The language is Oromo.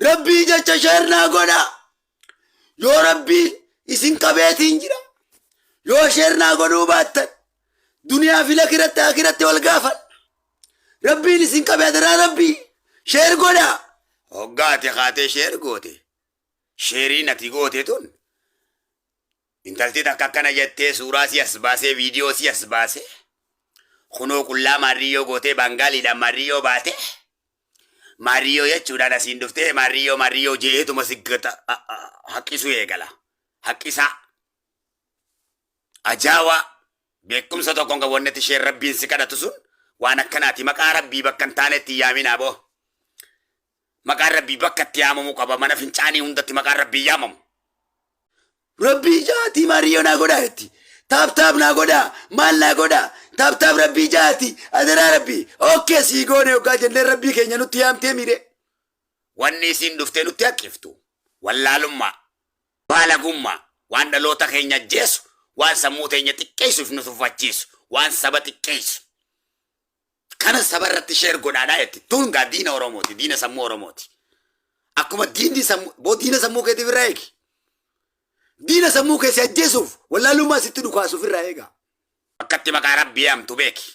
Rabbii jecha sheernaa godha. Yoo rabbii isin qabeetiin jira. Yoo sheernaa godhuu baattan duniyaa fi akiratti wal gaafan. Rabbiin isin qabeetira rabbii sheer godha. Hoggaate kaatee sheer goote. Sheeriin ati goote tun. Intalti takka akkana jettee suuraa si as baasee viidiyoo si as baasee. Kunoo qullaa Maariyoo gootee Bangaaliidhaan Maariyoo baate. Maariyoo jechuudhaan asiin dhuftee Maariyoo jeetuma siggata haqqisu eegala. Haqqisaa. Ajaawaa. Beekumsa tokkoon kan wanti isheen rabbiin si kadhatu sun waan akkanaati. Maqaa rabbii bakka hin taanetti yaaminaa boo. Maqaan rabbii bakka itti yaamamu qaba. Mana fincaanii hundatti maqaan rabbii yaamamu. Rabbii jaati Maariyoo naa godhaa jetti. Taap naa godhaa. Maal naa godhaa. Taap rabbii jaati. Adaraa rabbii. Okkee sii goone yookaan jennee rabbii keenya nutti yaamtee miire. Wanni isiin dhuftee nutti haqqiftu. Wallaalummaa. Baalagummaa. Waan dhaloota keenya jeessu. Waan sammuu teenya xiqqeessuuf nu tuffachiisu. Waan saba xiqqeessu. Kana saba irratti sheer godhaadhaa jetti. Tun gaa diina Oromooti. Diina sammuu Oromooti. Akkuma diina sammuu keetiif irraa eegi. Diina sammuu keessi ajjeesuuf wallaalummaa sitti dhukaasuuf irraa eega. Akkatti maqaa rabbii yaamtu beeki.